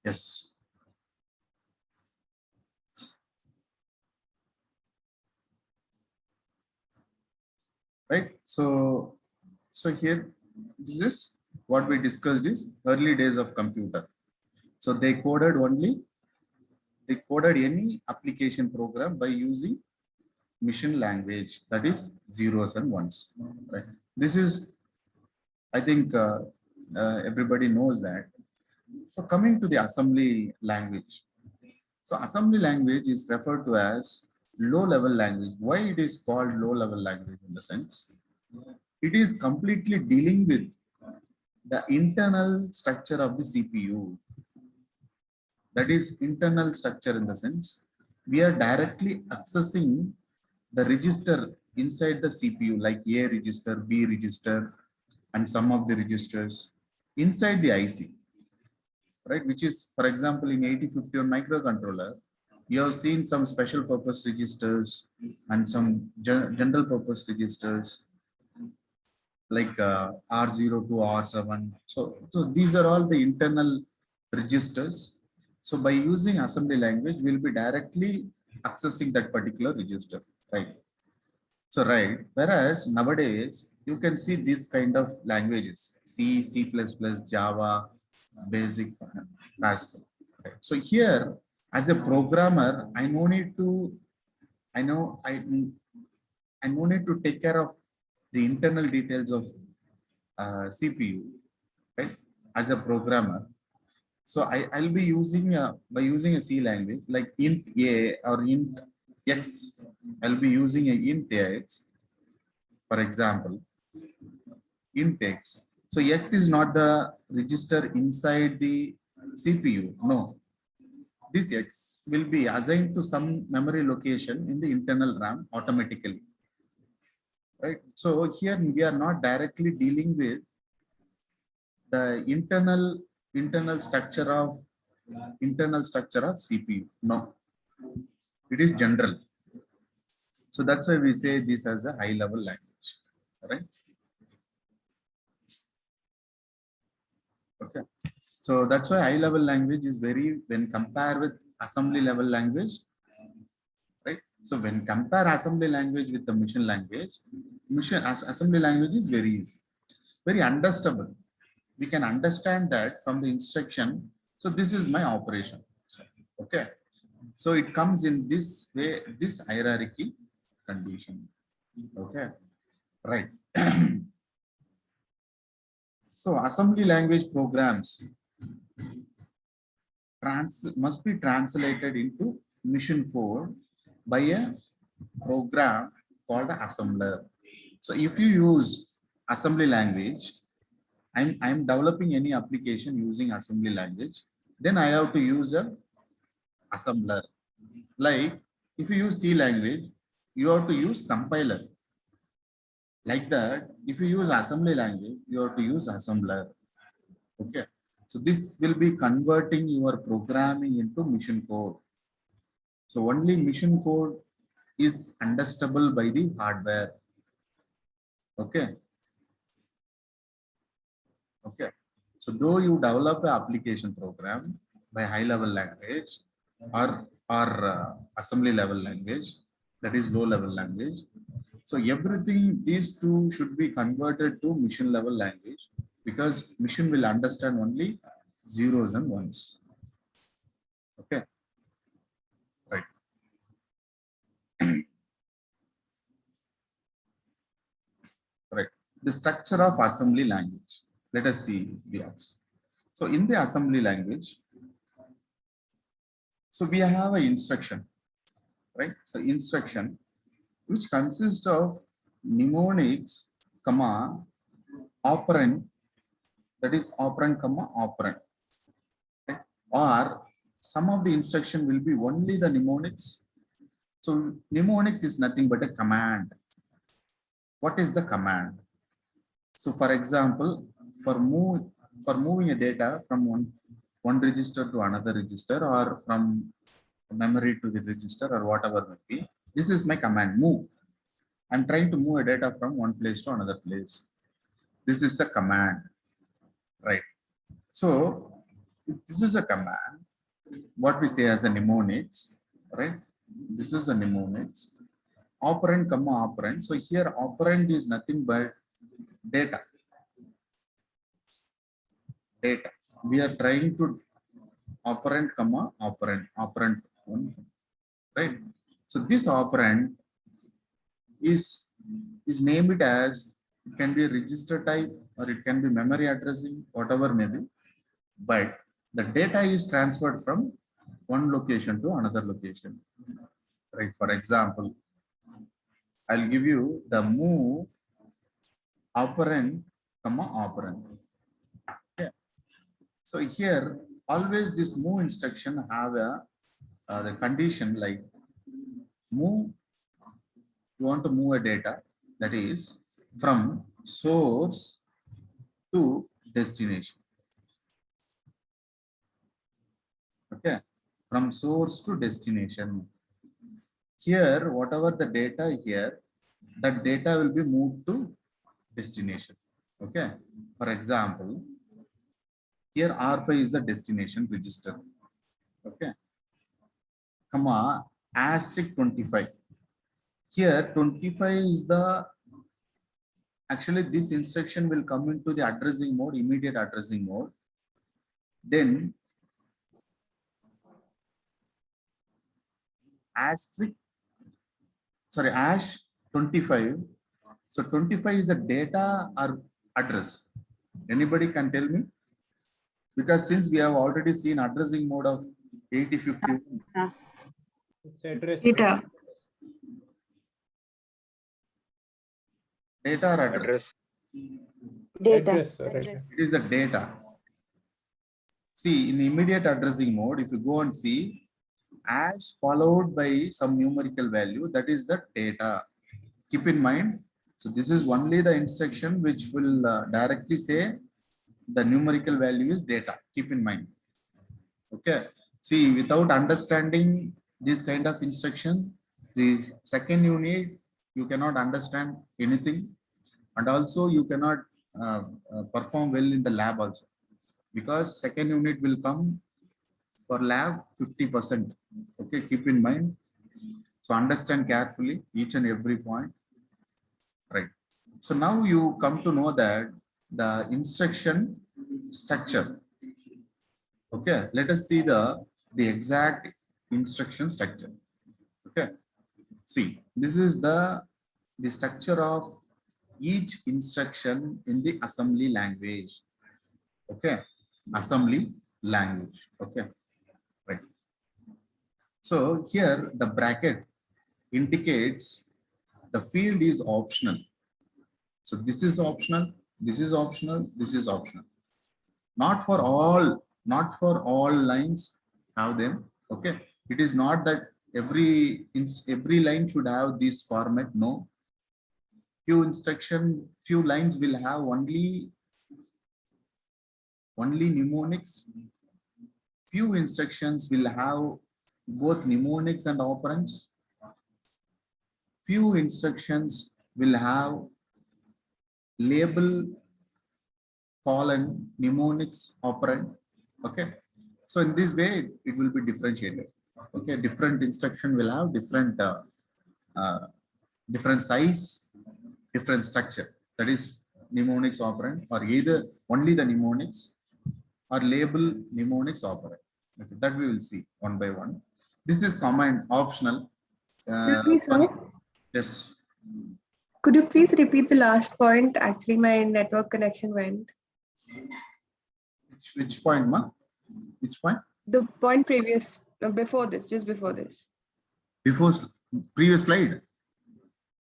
Yes. Right. So here, this is what we discussed is early days of computer. So they coded any application program by using machine language, that is zeros and ones. Right. This is, I think, everybody knows that. So coming to the assembly language. So assembly language is referred to as low-level language. Why it is called low-level language in the sense? It is completely dealing with the internal structure of the CPU. That is internal structure in the sense we are directly accessing the register inside the CPU like A register, B register, and some of the registers inside the IC, right? Which is, for example, in 8051 microcontroller, you have seen some special purpose registers and some general purpose registers like R0 to R7. So these are all the internal registers. So by using assembly language, we'll be directly accessing that particular register, right? So right, whereas nowadays you can see this kind of languages, C, C++, Java, Basic, Pascal. Right? So here, as a programmer, I no need to, I know I no need to take care of the internal details of CPU, right? As a programmer, so I'll be using by using a C language like int A or int X. I'll be using a int X, for example, int X. So X is not the register inside the CPU. No, this X will be assigned to some memory location in the internal RAM automatically. Right. So here we are not directly dealing with the internal structure of CPU. No, it is general. So that's why we say this as a high level language. Right. Okay. So that's why high level language is very, when compared with assembly level language, right? So when compare assembly language with the machine language, assembly language is very easy, very understandable. We can understand that from the instruction. So this is my operation. Okay. So it comes in this way, this hierarchy condition. Okay. Right. So assembly language programs must be translated into machine code by a program called the assembler. So if you use assembly language, I'm developing any application using assembly language, then I have to use a assembler. Like if you use C language, you have to use compiler. Like that, if you use assembly language, you have to use assembler. Okay. So this will be converting your programming into machine code. So only machine code is understandable by the hardware. Okay. Okay. So though you develop an application program by high level language or assembly level language, that is low level language. So everything, these two should be converted to machine level language because machine will understand only zeros and ones. Okay. Right. Right. The structure of assembly language. Let us see the answer. So in the assembly language, so we have an instruction, right? So instruction which consists of mnemonics, comma, operand, that is operand, comma, operand. Right? Or some of the instruction will be only the mnemonics. So mnemonics is nothing but a command. What is the command? So for example, for moving a data from one register to another register or from memory to the register or whatever may be, this is my command, move. I'm trying to move a data from one place to another place. This is the command, right? So This is a command, what we say as a mnemonics, right? This is the mnemonics. Operand, comma, operand. So here operand is nothing but data. Data. We are trying to operand, comma, operand one, right? So this operand is named as, it can be a register type or it can be memory addressing, whatever may be, but the data is transferred from one location to another location. Right? For example, I'll give you the move operand, comma, operand. Okay. So here, always this move instruction have a the condition like move. You want to move a data, that is from source to destination. Okay, from source to destination. Here, whatever the data here, that data will be moved to destination. Okay, for example, here R5 is the destination register. Okay, comma, asterisk 25. Here 25 is the, actually this instruction will come into the addressing mode, immediate addressing mode. Then asterisk, sorry, ash 25. So 25 is the data or address. Anybody can tell me? Because since we have already seen addressing mode of 8051. It's address. Data. Data or address? Data. Address, sir, address. It is the data. See, in immediate addressing mode, if you go and see, ash followed by some numerical value, that is the data. Keep in mind, so this is only the instruction which will directly say the numerical value is data. Keep in mind. Okay. See, without understanding this kind of instructions, the second unit, you cannot understand anything. And also you cannot perform well in the lab also. Because second unit will come for lab 50%. Okay, keep in mind. So understand carefully each and every point. Right. So now you come to know that the instruction structure. Okay, let us see the exact instruction structure. Okay, see, this is the structure of each instruction in the assembly language. Okay, assembly language. Okay, right. So here the bracket indicates the field is optional. So this is optional, this is optional, this is optional. Not for all lines have them. Okay, it is not that every line should have this format. No, few lines will have only mnemonics. Few instructions will have both mnemonics and operands. Few instructions will have label, colon, mnemonics, operand. Okay, so in this way it will be differentiated. Okay, different instruction will have different different size, different structure. That is mnemonics, operand, or either only the mnemonics or label, mnemonics, operand. Okay, that we will see one by one. This is command optional. Excuse me, sir. Yes. Could you please repeat the last point? Actually, my network connection went. Which point, ma? Which point? The point previous, before this, just before this. Before previous slide.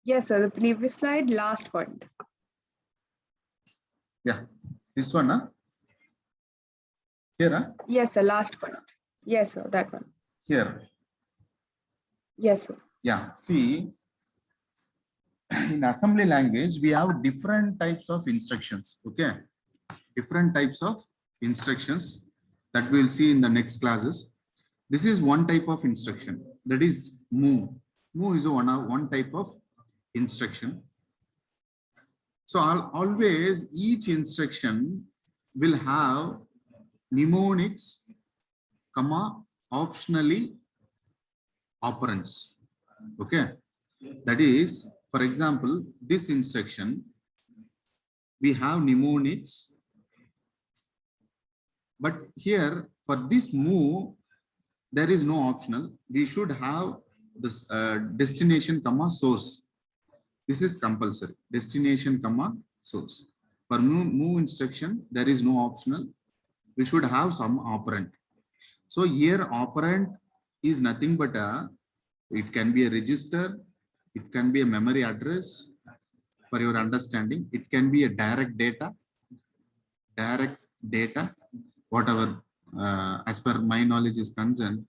Yes, sir. The previous slide, last point. Yeah, this one, huh? Here, huh? Yes, sir. Last point. Yes, sir. That one. Here. Yes, sir. Yeah, see, in assembly language, we have different types of instructions. Okay, different types of instructions that we will see in the next classes. This is one type of instruction, that is move. Move is one type of instruction. So always each instruction will have mnemonics, comma, optionally operands. Okay. That is, for example, this instruction, we have mnemonics, but here for this move, there is no optional. We should have this destination, comma, source. This is compulsory. Destination, comma, source. For move instruction, there is no optional. We should have some operand. So here operand is nothing but it can be a register, it can be a memory address. For your understanding, it can be a direct data, whatever as per my knowledge is concerned,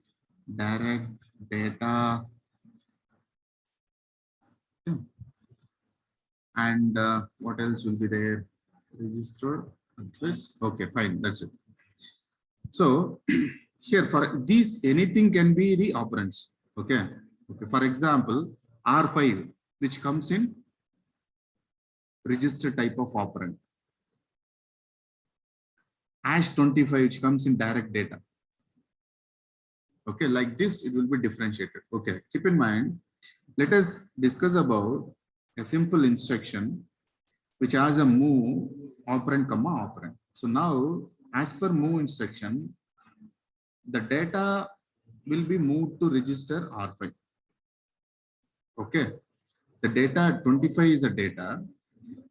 direct data. And what else will be there? Register address. Okay, fine, that's it. So here for these, anything can be the operands. Okay. Okay. For example, R5, which comes in register type of operand. #25, which comes in direct data. Okay, like this, it will be differentiated. Okay, keep in mind, let us discuss about a simple instruction which has a move operand, comma, operand. So now, as per move instruction, the data will be moved to register R5. Okay, the data 25 is the data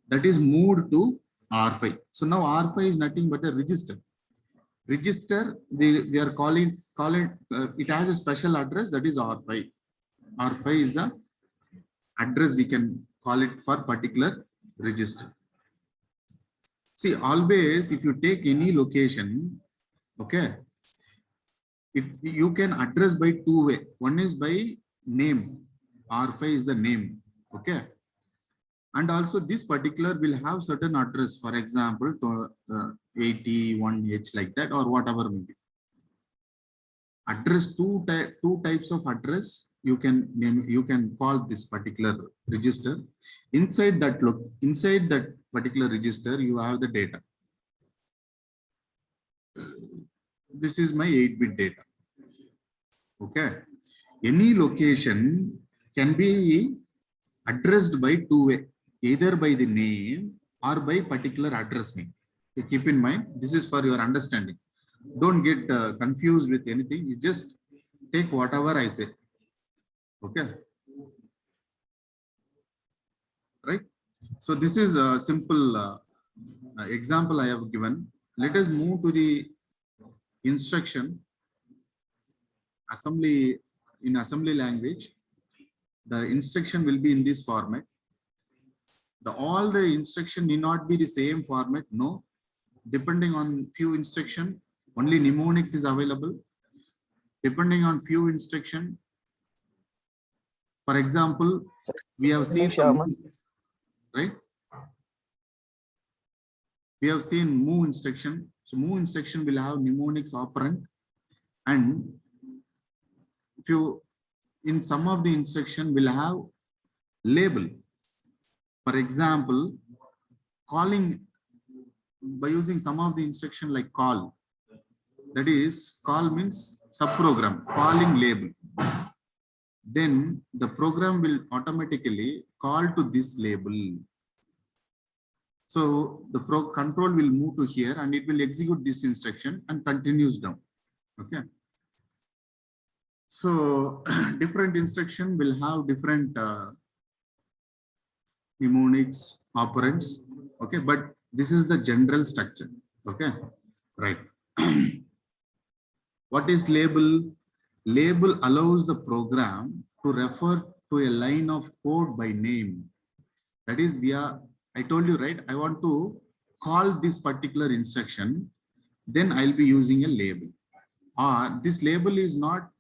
that is moved to R5. So now R5 is nothing but a register. Register, we are calling it has a special address, that is R5. R5 is the address, we can call it for particular register. See, always if you take any location, okay, you can address by two way. One is by name. R5 is the name. Okay. And also this particular will have certain address, for example, to 81H like that, or whatever will be. Address, two types of address you can name, you can call this particular register. Inside that particular register, you have the data. This is my 8-bit data. Okay. Any location can be addressed by two way, either by the name or by particular address name. So keep in mind, this is for your understanding. Don't get confused with anything. You just take whatever I say. Okay. Right. So this is a simple example I have given. Let us move to the instruction assembly. In assembly language, the instruction will be in this format. All the instruction need not be the same format. No, depending on few instruction, only mnemonics is available. Depending on few instruction, for example, we have seen right. We have seen move instruction. So move instruction will have mnemonics operand, and in some of the instruction will have label. For example, calling by using some of the instruction like call. That is, call means subprogram, calling label. Then the program will automatically call to this label. So the control will move to here and it will execute this instruction and continues down. Okay. So different instruction will have different mnemonics, operands. Okay, but this is the general structure. Okay, right. What is label? Label allows the program to refer to a line of code by name. That is, I told you, right? I want to call this particular instruction, then I'll be using a label. Or this label is not,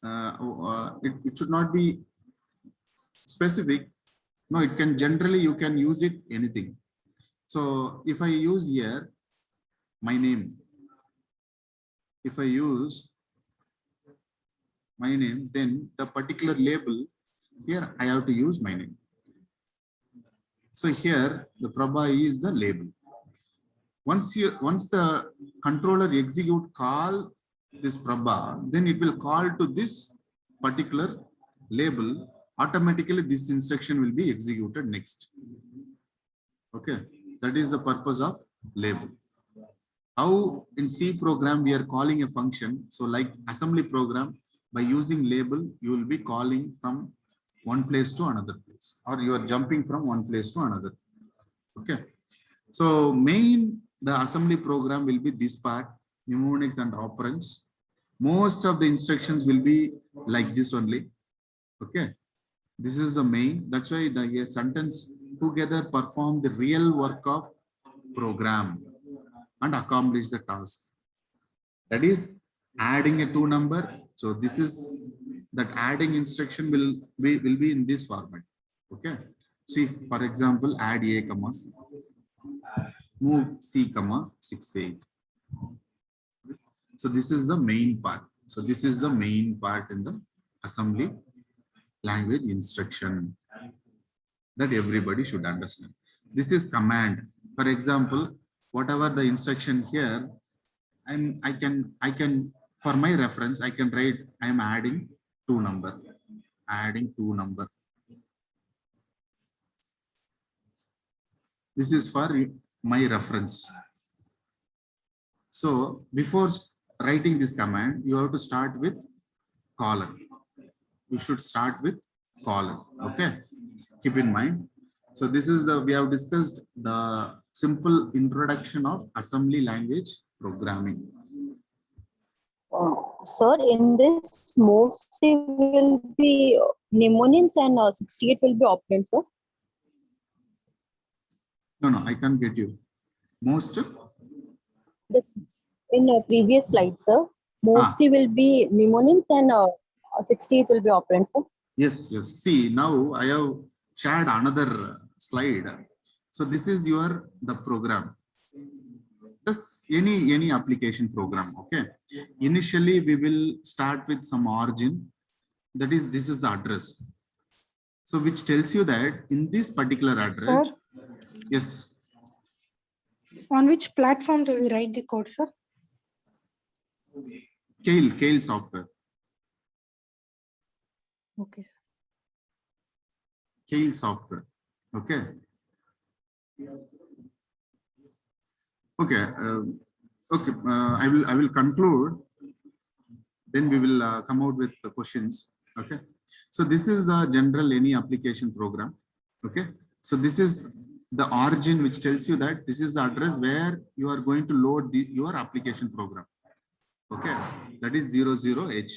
it should not be specific. No, it can generally, you can use it anything. So if I use here my name, if I use my name, then the particular label here I have to use my name. So here the Prabha is the label. Once the controller execute call this Prabha, then it will call to this particular label. Automatically, this instruction will be executed next. Okay, that is the purpose of label. How in C program we are calling a function. So like assembly program, by using label, you will be calling from one place to another place, or you are jumping from one place to another. Okay. So the assembly program will be this part, mnemonics and operands. Most of the instructions will be like this only. Okay. This is the main. That's why the sentence together perform the real work of program and accomplish the task. That is adding a 2 number. So this is that adding instruction will be in this format. Okay. See, for example, add A, C, move C, 6, 8. So this is the main part. So this is the main part in the assembly language instruction that everybody should understand. This is command. For example, whatever the instruction here, I can for my reference, I can write I am adding 2 number, adding 2 number. This is for my reference. So before writing this command, you have to start with colon. You should start with colon. Okay, keep in mind. So this is we have discussed the simple introduction of assembly language programming. Sir, in this mostly will be mnemonics and 68 will be operands, sir. No, I can't get you. Most In a previous slide, sir, mostly will be mnemonics and 68 will be operands, sir. Yes. See, now I have shared another slide. So this is the program. Just any application program. Okay. Initially, we will start with some origin. That is, this is the address. So which tells you that in this particular address. Sir? Yes. On which platform do we write the code, sir? Kale software. Okay. Kale software. Okay. Okay. I will conclude. Then we will come out with the questions. Okay. So this is the general any application program. Okay. So this is the origin which tells you that this is the address where you are going to load your application program. Okay. That is 00H.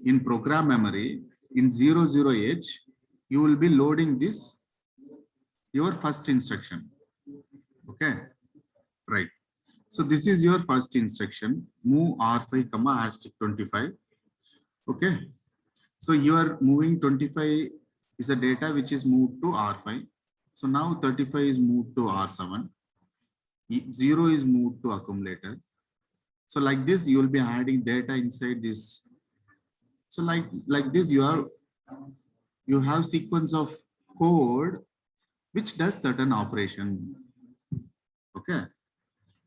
In program memory, in 00H, you will be loading your first instruction. Okay. Right. So this is your first instruction, move R5, *25. Okay. So you are moving 25 is the data which is moved to R5. So now 35 is moved to R7. 0 is moved to accumulator. So like this, you will be adding data inside this. So like this, you have sequence of code which does certain operation. Okay.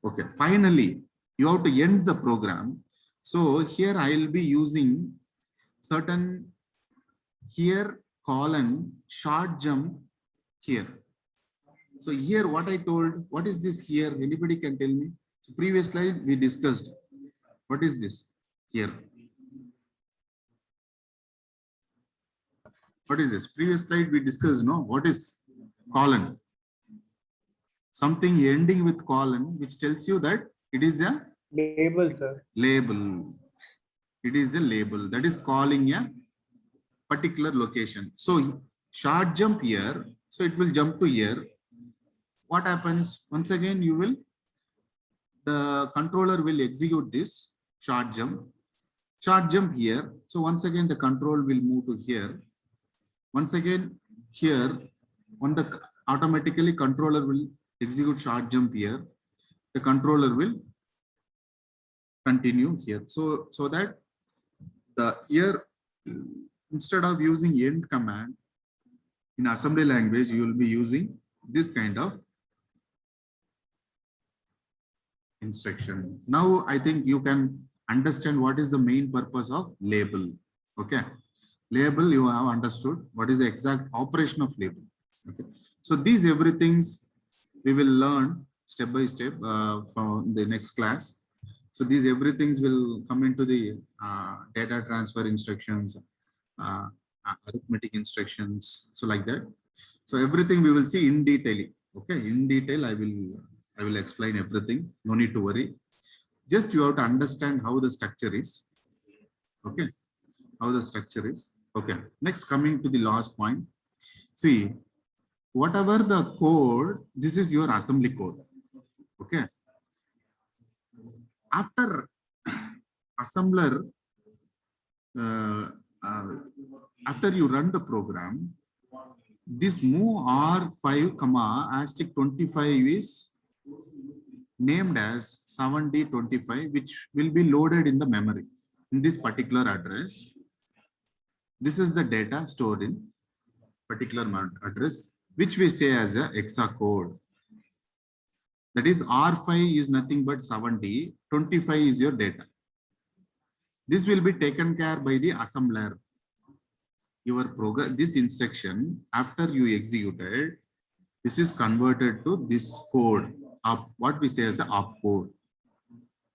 Okay. Finally, you have to end the program. So here I will be using certain here colon short jump here. So here what I told, what is this here? Anybody can tell me? So previous slide we discussed. What is this here? What is this? Previous slide we discussed, no? What is colon? Something ending with colon, which tells you that it is a Label, sir. label. It is a label that is calling a particular location. So short jump here. So it will jump to here. What happens? Once again, the controller will execute this short jump here. So once again, the control will move to here. Once again, here, automatically controller will execute short jump here. The controller will continue here. So that here, instead of using end command in assembly language, you will be using this kind of instruction. Now I think you can understand what is the main purpose of label. Okay, label, you have understood what is the exact operation of label. Okay, so these everything's we will learn step by step from the next class. So these everything's will come into the data transfer instructions, arithmetic instructions, so like that. So everything we will see in detail. Okay, in detail I will explain everything. No need to worry. Just you have to understand how the structure is. Okay, how the structure is. Okay, next coming to the last point. See, whatever the code, this is your assembly code. Okay. After assembler, after you run the program, this move R5, asterisk 25 is named as 7D25, which will be loaded in the memory in this particular address. This is the data stored in particular address, which we say as a hexa code. That is R5 is nothing but 7D, 25 is your data. This will be taken care by the assembler. Your program, this instruction, after you executed, this is converted to this code up, what we say as a opcode.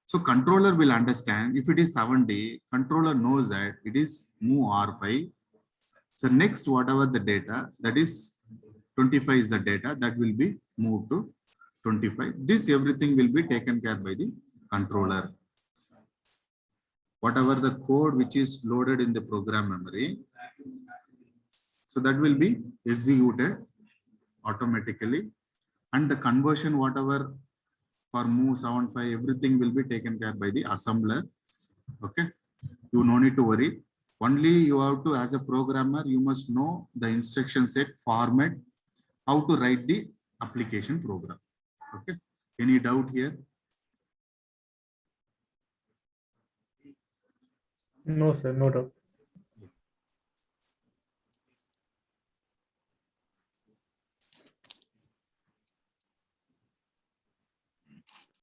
So controller will understand if it is 7D, controller knows that it is move R5. So next, whatever the data, that is 25 is the data that will be moved to 25. This everything will be taken care by the controller. Whatever the code which is loaded in the program memory, so that will be executed automatically, and the conversion whatever for move 75, everything will be taken care by the assembler. Okay, you no need to worry. Only you have to, as a programmer, you must know the instruction set format, how to write the application program. Okay, any doubt here? No, sir, no doubt.